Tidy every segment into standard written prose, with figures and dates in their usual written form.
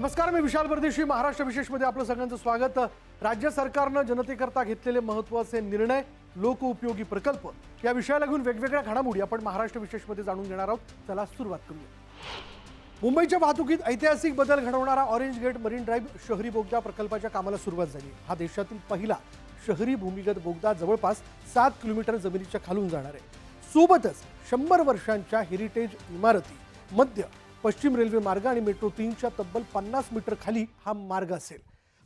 नमस्कार, मी विशाल परदेशी. महाराष्ट्र विशेषमध्ये आपलं सगळ्यांचं स्वागत. राज्य सरकारनं जनतेकरता घेतलेले महत्त्वाचे निर्णय, लोकउपयोगी प्रकल्प या विषयाला घेऊन वेगवेगळ्या घडामोडी आपण महाराष्ट्र विशेषमध्ये जाणून घेणार आहोत. चला सुरुवात करूया. मुंबईच्या वाहतुकीत ऐतिहासिक बदल घडवणारा ऑरेंज गेट मरीन ड्राईव्ह शहरी बोगदा प्रकल्पाच्या कामाला सुरुवात झाली. हा देशातील पहिला शहरी भूमिगत बोगदा जवळपास 7 किलोमीटर जमिनीच्या खालून जाणार आहे. सोबतच 100 वर्षांच्या हेरिटेज इमारती, मध्य पश्चिम रेल्वे मार्ग आणि मेट्रो 3च्या तब्बल 50 मीटर खाली हा मार्ग असेल.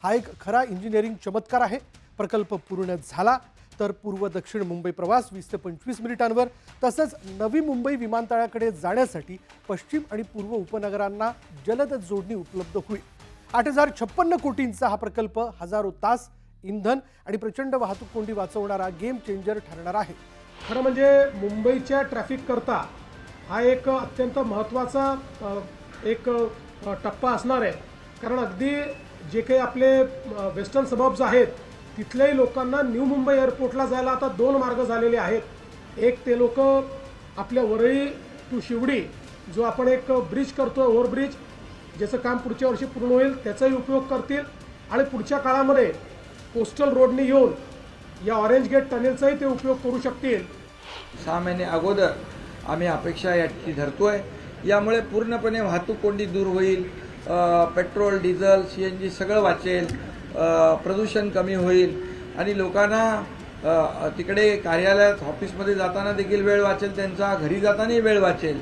हा एक खरा इंजिनिअरिंग चमत्कार आहे. प्रकल्प पूर्ण झाला तर पूर्व दक्षिण मुंबई प्रवास 20 ते 25 मिनिटांवर, तसंच नवी मुंबई विमानतळाकडे जाण्यासाठी पश्चिम आणि पूर्व उपनगरांना जलद जोडणी उपलब्ध होईल. 8056 कोटींचा हा प्रकल्प हजारो तास इंधन आणि प्रचंड वाहतूक कोंडी वाचवणारा गेम चेंजर ठरणार आहे. खरं म्हणजे मुंबईच्या ट्रॅफिक करता हा एक अत्यंत महत्त्वाचा एक टप्पा असणार आहे. कारण अगदी जे काही आपले वेस्टर्न सबब्स आहेत तिथल्याही लोकांना न्यू मुंबई एअरपोर्टला जायला आता 2 मार्ग झालेले आहेत. एक ते लोक आपल्या वरळी टू शिवडी जो आपण एक ब्रिज करतो, ओव्हरब्रिज, ज्याचं काम पुढच्या वर्षी पूर्ण होईल, त्याचाही उपयोग करतील आणि पुढच्या काळामध्ये कोस्टल रोडने येऊन या ऑरेंज गेट टनेलचाही ते उपयोग करू शकतील. 6 महिने अगोदर आम्ही अपेक्षा याची धरतोय. यामुळे पूर्णपणे वाहतूक कोंडी दूर होईल. पेट्रोल, डिझेल, CNG सगळं वाचेल. प्रदूषण कमी होईल आणि लोकांना तिकडे कार्यालयात, ऑफिसमध्ये जाताना देखील वेळ वाचेल, त्यांचा घरी जातानाही वेळ वाचेल.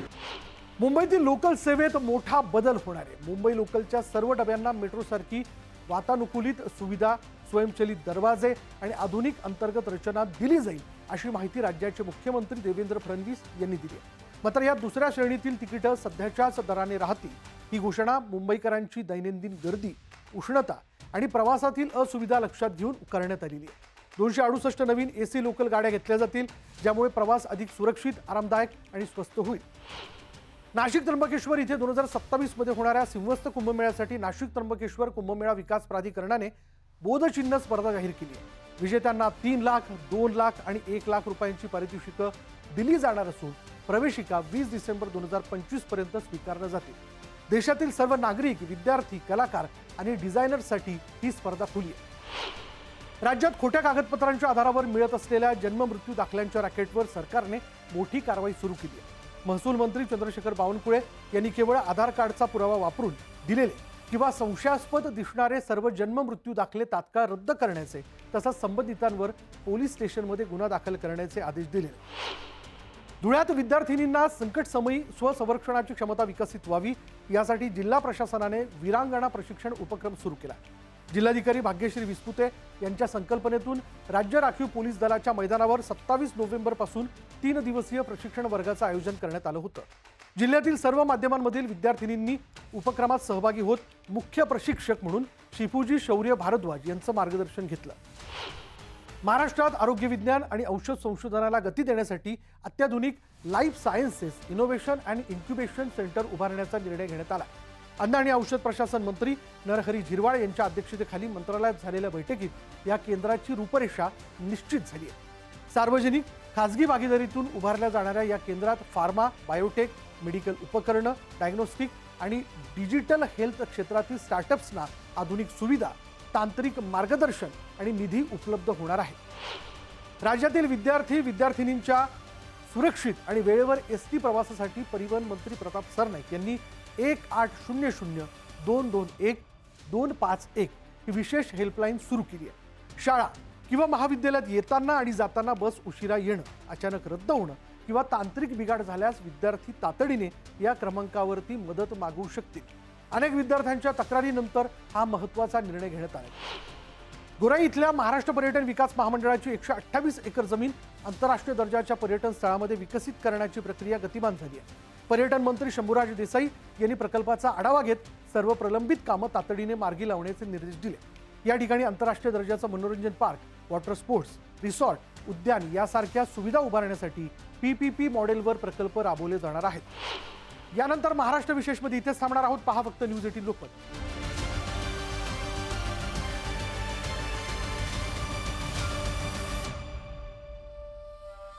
मुंबईतील लोकल सेवेत मोठा बदल होणार आहे. मुंबई लोकलच्या सर्व डब्यांना मेट्रोसारखी वातानुकूलित सुविधा, स्वयंचलित दरवाजे आणि आधुनिक अंतर्गत रचना दिली जाईल, अशी माहिती राज्याचे मुख्यमंत्री देवेंद्र फडणवीस यांनी दिली. मात्र या दुसऱ्या श्रेणीतील तिकीटं सध्याच्याच दराने राहतील. ही घोषणा मुंबईकरांची दैनंदिन गर्दी, उष्णता आणि प्रवासातील असुविधा लक्षात घेऊन करण्यात आलेली आहे. 268 नवीन AC लोकल गाड्या घेतल्या जातील, ज्यामुळे प्रवास अधिक सुरक्षित, आरामदायक आणि स्वस्त होईल. नाशिक त्र्यंबकेश्वर इथे 2027 मध्ये होणाऱ्या सिंहस्थ कुंभमेळ्यासाठी नाशिक त्र्यंबकेश्वर कुंभमेळा विकास प्राधिकरणाने बोधचिन्ह स्पर्धा जाहीर केली आहे. विजेत्यांना 3 लाख, 2 लाख आणि 1 लाख रुपयांची पारितोषिकं दिली जाणार असून प्रवेशिका 20 डिसेंबर 2025 पर्यंत स्वीकारल्या जातील. देशातील सर्व नागरिक, विद्यार्थी, कलाकार आणि डिझायनर्ससाठी ही स्पर्धा खुली आहे. राज्यात खोट्या कागदपत्रांच्या आधारावर मिळत असलेल्या जन्म मृत्यू दाखल्यांच्या रॅकेटवर सरकारने मोठी कारवाई सुरू केली आहे. महसूल मंत्री चंद्रशेखर बावनकुळे यांनी केवळ आधार कार्डचा पुरावा वापरून दिलेले किंवा संशयास्पद दिसणारे सर्व जन्म मृत्यू दाखले तात्काळ रद्द करण्याचे, तसंच संबंधितांवर पोलीस स्टेशनमध्ये गुन्हा दाखल करण्याचे आदेश दिले. धुळ्यात विद्यार्थिनींना संकटसमयी स्वसंरक्षणाची क्षमता विकसित व्हावी, यासाठी जिल्हा प्रशासनाने वीरांगणा प्रशिक्षण उपक्रम सुरू केला. जिल्हाधिकारी भाग्यश्री विस्पुते यांच्या संकल्पनेतून राज्य राखीव पोलीस दलाच्या मैदानावर 27 नोव्हेंबरपासून 3 दिवसीय प्रशिक्षण वर्गाचं आयोजन करण्यात आलं होतं. जिल्ह्यातील सर्व माध्यमांमधील विद्यार्थिनींनी उपक्रमात सहभागी होत मुख्य प्रशिक्षक म्हणून शिपूजी शौर्य भारद्वाज यांचं मार्गदर्शन घेतलं. महाराष्ट्रात आरोग्य विज्ञान आणि औषध संशोधनाला गती देण्यासाठी अत्याधुनिक life sciences innovation and incubation centre उभारण्याचा निर्णय घेण्यात आला. अन्न आणि औषध प्रशासन मंत्री नरहरी झिरवाळ यांच्या अध्यक्षतेखाली मंत्रालयात झालेल्या बैठकीत या केंद्राची रूपरेषा निश्चित झाली आहे. सार्वजनिक खासगी भागीदारीतून उभारल्या जाणाऱ्या या केंद्रात फार्मा, बायोटेक, मेडिकल उपकरणं, डायग्नोस्टिक आणि डिजिटल हेल्थ क्षेत्रातील स्टार्टअप्सना आधुनिक सुविधा, तांत्रिक मार्गदर्शन आणि निधी उपलब्ध होणार आहे. राज्यातील विद्यार्थी, विद्यार्थिनींच्या सुरक्षित आणि वेळेवर ST प्रवासासाठी परिवहन मंत्री प्रताप सरनाईक यांनी 1800-221-251 ही विशेष हेल्पलाईन सुरू केली आहे. शाळा किंवा महाविद्यालयात येताना आणि जाताना बस उशिरा येणं, अचानक रद्द होणं किंवा तांत्रिक बिघाड झाल्यास विद्यार्थी तातडीने या क्रमांकावरती मदत मागवू शकतील. अनेक विद्यार्थ्यांच्या तक्रारीनंतर हा महत्त्वाचा निर्णय घेण्यात आला. गोराई इथल्या महाराष्ट्र पर्यटन विकास महामंडळाची 128 एकर जमीन आंतरराष्ट्रीय दर्जाच्या पर्यटन स्थळामध्ये विकसित करण्याची प्रक्रिया गतिमान झाली आहे. पर्यटन मंत्री शंभूराज देसाई यांनी प्रकल्पाचा आढावा घेत सर्व प्रलंबित कामं तातडीने मार्गी लावण्याचे निर्देश दिले. या ठिकाणी आंतरराष्ट्रीय दर्जाचं मनोरंजन पार्क, वॉटर स्पोर्ट्स, रिसॉर्ट, उद्यान यासारख्या सुविधा उभारण्यासाठी PPP मॉडेलवर प्रकल्प राबवले जाणार आहेत. यानंतर महाराष्ट्र विशेषमध्ये इथेच थांबणार आहोत. पहा फक्त न्यूज 18 लोकमत.